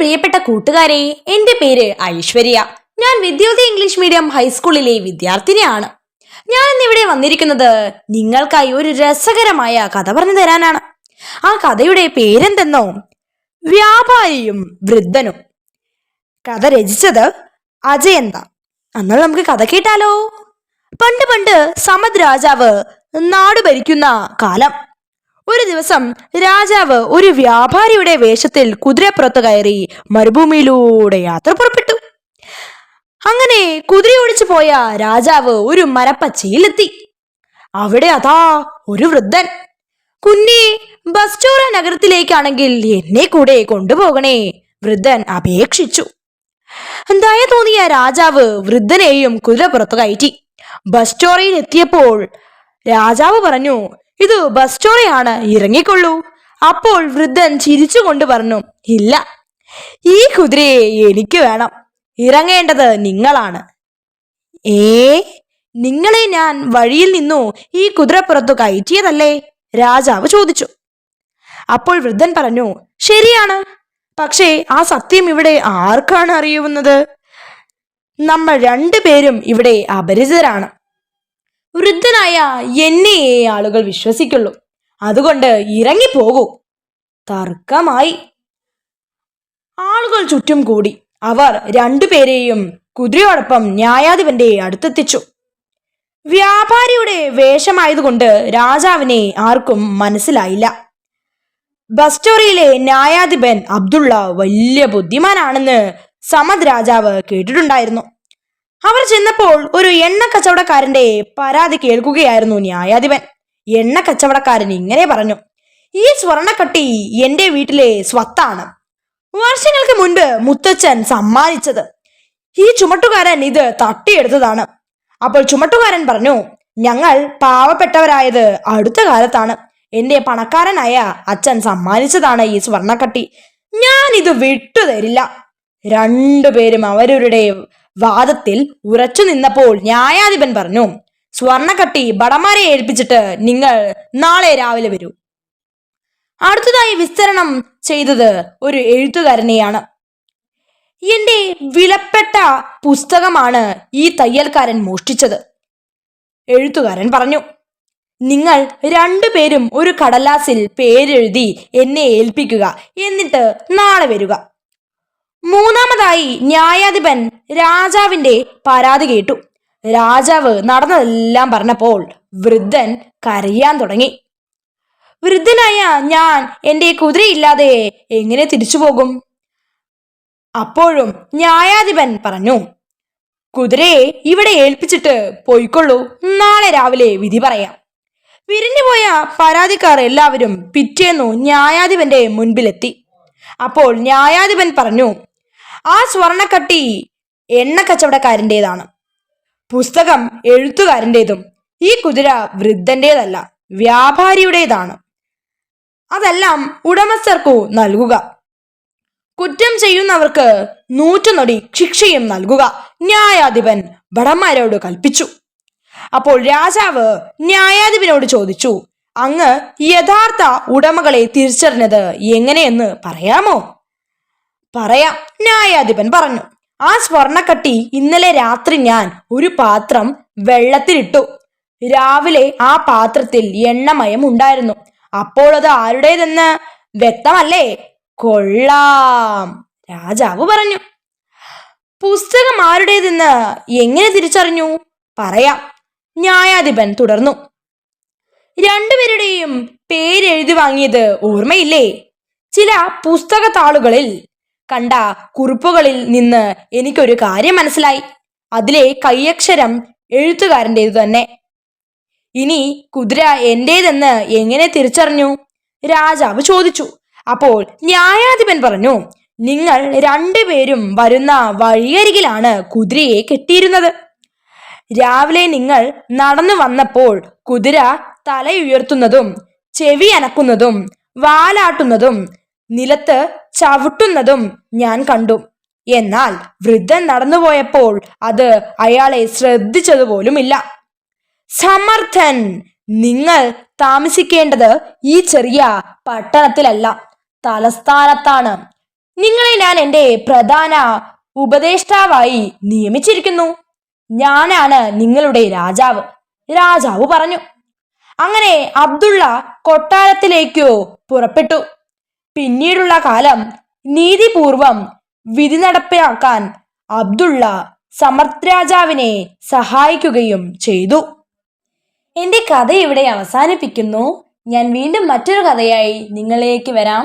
പ്രിയപ്പെട്ട കൂട്ടുകാരെ, എന്റെ പേര് ഐശ്വര്യ. ഞാൻ വിദ്യോദയ ഇംഗ്ലീഷ് മീഡിയം ഹൈസ്കൂളിലെ വിദ്യാർത്ഥിനിയാണ്. ഞാൻ ഇന്നിവിടെ വന്നിരിക്കുന്നത് നിങ്ങൾക്കായി ഒരു രസകരമായ കഥ പറഞ്ഞു തരാനാണ്. ആ കഥയുടെ പേരെന്തെന്നോ? വ്യാപാരിയും വൃദ്ധനും. കഥ രചിച്ചത് അജയന്ത. എന്നാൽ നമുക്ക് കഥ കേട്ടാലോ? പണ്ട് പണ്ട് സമദ് രാജാവ് നാട് ഭരിക്കുന്ന കാലം. ഒരു ദിവസം രാജാവ് ഒരു വ്യാപാരിയുടെ വേഷത്തിൽ കുതിരപ്പുറത്ത് കയറി മരുഭൂമിയിലൂടെ യാത്ര പുറപ്പെട്ടു. അങ്ങനെ കുതിരയോടിച്ചു പോയ രാജാവ് ഒരു മരപ്പച്ചയിലെത്തി. അവിടെ അതാ ഒരു വൃദ്ധൻ. കുഞ്ഞേ, ബസ്റ്റോറ നഗരത്തിലേക്കാണെങ്കിൽ എന്നെ കൂടെ കൊണ്ടുപോകണേ, വൃദ്ധൻ അപേക്ഷിച്ചു. ദയ തോന്നിയ രാജാവ് വൃദ്ധനെയും കുതിരപ്പുറത്ത് കയറ്റി. ബസ്റ്റോറയിൽ എത്തിയപ്പോൾ രാജാവ് പറഞ്ഞു, ഇത് ബസ്റ്റോറയാണ്, ഇറങ്ങിക്കൊള്ളൂ. അപ്പോൾ വൃദ്ധൻ ചിരിച്ചുകൊണ്ട് പറഞ്ഞു, ഇല്ല, ഈ കുതിരയെ എനിക്ക് വേണം, ഇറങ്ങേണ്ടത് നിങ്ങളാണ്. നിങ്ങളെ ഞാൻ വഴിയിൽ നിന്നു ഈ കുതിരപ്പുറത്തു കയറ്റിയതല്ലേ? രാജാവ് ചോദിച്ചു. അപ്പോൾ വൃദ്ധൻ പറഞ്ഞു, ശരിയാണ്, പക്ഷേ ആ സത്യം ഇവിടെ ആർക്കാണ് അറിയുന്നത്? നമ്മൾ രണ്ടുപേരും ഇവിടെ അപരിചിതരാണ്. വൃദ്ധനായ എന്നെ ആളുകൾ വിശ്വസിക്കുള്ളൂ, അതുകൊണ്ട് ഇറങ്ങിപ്പോകൂ. തർക്കമായി. ആളുകൾ ചുറ്റും കൂടി. അവർ രണ്ടുപേരെയും കുതിരയോടൊപ്പം ന്യായാധിപന്റെ അടുത്തെത്തിച്ചു. വ്യാപാരിയുടെ വേഷമായതുകൊണ്ട് രാജാവിനെ ആർക്കും മനസ്സിലായില്ല. ബസ്റ്റോറിയിലെ ന്യായാധിപൻ അബ്ദുള്ള വലിയ ബുദ്ധിമാനാണെന്ന് സമദ് രാജാവ് കേട്ടിട്ടുണ്ടായിരുന്നു. അവർ ചെന്നപ്പോൾ ഒരു എണ്ണ കച്ചവടക്കാരന്റെ പരാതി കേൾക്കുകയായിരുന്നു ന്യായാധിപൻ. എണ്ണ കച്ചവടക്കാരൻ ഇങ്ങനെ പറഞ്ഞു, ഈ സ്വർണക്കട്ടി എന്റെ വീട്ടിലെ സ്വത്താണ്, വർഷങ്ങൾക്ക് മുൻപ് മുത്തച്ഛൻ സമ്മാനിച്ചത്. ഈ ചുമട്ടുകാരൻ ഇത് തട്ടിയെടുത്തതാണ്. അപ്പോൾ ചുമട്ടുകാരൻ പറഞ്ഞു, ഞങ്ങൾ പാവപ്പെട്ടവരായത് അടുത്ത കാലത്താണ്. എന്റെ പണക്കാരനായ അച്ഛൻ സമ്മാനിച്ചതാണ് ഈ സ്വർണക്കട്ടി, ഞാൻ ഇത് വിട്ടുതരില്ല. രണ്ടുപേരും അവരുടെ വാദത്തിൽ ഉറച്ചു നിന്നപ്പോൾ ന്യായാധിപൻ പറഞ്ഞു, സ്വർണക്കട്ടി ബടന്മാരെ ഏൽപ്പിച്ചിട്ട് നിങ്ങൾ നാളെ രാവിലെ വരൂ. അടുത്തതായി വിസ്തരണം ചെയ്തത് ഒരു എഴുത്തുകാരനെയാണ്. എന്റെ വിലപ്പെട്ട പുസ്തകമാണ് ഈ തയ്യൽക്കാരൻ മോഷ്ടിച്ചത്. എഴുത്തുകാരൻ പറഞ്ഞു, നിങ്ങൾ രണ്ടുപേരും ഒരു കടലാസിൽ പേരെഴുതി എന്നെ ഏൽപ്പിക്കുക, എന്നിട്ട് നാളെ വരിക. മൂന്നാമതായി ന്യായാധിപൻ രാജാവിന്റെ പരാതി കേട്ടു. രാജാവ് നടന്നതെല്ലാം പറഞ്ഞപ്പോൾ വൃദ്ധൻ കരയാൻ തുടങ്ങി. വൃദ്ധനായ ഞാൻ എന്റെ കുതിരയില്ലാതെ എങ്ങനെ തിരിച്ചു പോകും? അപ്പോഴും ന്യായാധിപൻ പറഞ്ഞു, കുതിരയെ ഇവിടെ ഏൽപ്പിച്ചിട്ട് പോയിക്കൊള്ളൂ, നാളെ രാവിലെ വിധി പറയാം. വിരിഞ്ഞുപോയ പരാതിക്കാർ എല്ലാവരും പിറ്റേന്നു ന്യായാധിപന്റെ മുൻപിലെത്തി. അപ്പോൾ ന്യായാധിപൻ പറഞ്ഞു, ആ സ്വർണക്കട്ടി എണ്ണ കച്ചവടക്കാരൻ്റെതാണ്, പുസ്തകം എഴുത്തുകാരൻ്റെതും, ഈ കുതിര വൃദ്ധന്റേതല്ല, വ്യാപാരിയുടേതാണ്. അതെല്ലാം ഉടമസ്ഥർക്കു നൽകുക. കുറ്റം ചെയ്യുന്നവർക്ക് 100 നൊടി ശിക്ഷയും നൽകുക, ന്യായാധിപൻ ഭടന്മാരോട് കൽപ്പിച്ചു. അപ്പോൾ രാജാവ് ന്യായാധിപനോട് ചോദിച്ചു, അങ്ങ് യഥാർത്ഥ ഉടമകളെ തിരിച്ചറിഞ്ഞത് എങ്ങനെയെന്ന് പറയാമോ? പറയാം, ന്യായാധിപൻ പറഞ്ഞു. ആ സ്വർണക്കട്ടി ഇന്നലെ രാത്രി ഞാൻ ഒരു പാത്രം വെള്ളത്തിലിട്ടു. രാവിലെ ആ പാത്രത്തിൽ എണ്ണമയം ഉണ്ടായിരുന്നു. അപ്പോൾ അത് ആരുടേതെന്ന് വ്യക്തമല്ലേ? കൊള്ളാം, രാജാവ് പറഞ്ഞു. പുസ്തകം ആരുടേതെന്ന് എങ്ങനെ തിരിച്ചറിഞ്ഞു? പറയാം, ന്യായാധിപൻ തുടർന്നു. രണ്ടുപേരുടെയും പേരെഴുതി വാങ്ങിയത് ഓർമ്മയില്ലേ? ചില പുസ്തക താളുകളിൽ കണ്ട കുറിപ്പുകളിൽ നിന്ന് എനിക്കൊരു കാര്യം മനസ്സിലായി. അതിലെ കൈയക്ഷരം എഴുത്തുകാരൻ്റെതു തന്നെ. ഇനി കുതിര എന്റേതെന്ന് എങ്ങനെ തിരിച്ചറിഞ്ഞു? രാജാവ് ചോദിച്ചു. അപ്പോൾ ന്യായാധിപൻ പറഞ്ഞു, നിങ്ങൾ രണ്ടുപേരും വരുന്ന വഴിയരികിലാണ് കുതിരയെ കെട്ടിയിരുന്നത്. രാവിലെ നിങ്ങൾ നടന്നു വന്നപ്പോൾ കുതിര തലയുയർത്തുന്നതും ചെവി അനക്കുന്നതും വാലാട്ടുന്നതും നിലത്ത് ചവിട്ടുന്നതും ഞാൻ കണ്ടു. എന്നാൽ വൃദ്ധൻ നടന്നുപോയപ്പോൾ അത് അയാളെ ശ്രദ്ധിച്ചതുപോലുമില്ല. സമർത്ഥൻ, നിങ്ങൾ താമസിക്കേണ്ടത് ഈ ചെറിയ പട്ടണത്തിലല്ല, തലസ്ഥാനത്താണ്. നിങ്ങളെ ഞാൻ എൻ്റെ പ്രധാന ഉപദേഷ്ടാവായി നിയമിച്ചിരിക്കുന്നു. ഞാനാണ് നിങ്ങളുടെ രാജാവ്. രാജാവ് പറഞ്ഞു. അങ്ങനെ അബ്ദുള്ള കൊട്ടാരത്തിലേക്കു പുറപ്പെട്ടു. പിന്നീടുള്ള കാലം നീതിപൂർവം വിധി നടപ്പിലാക്കാൻ അബ്ദുള്ള സമർത്ഥ് രാജാവിനെ സഹായിക്കുകയും ചെയ്തു. എൻ്റെ കഥ ഇവിടെ അവസാനിപ്പിക്കുന്നു. ഞാൻ വീണ്ടും മറ്റൊരു കഥയായി നിങ്ങളിലേക്ക് വരാം.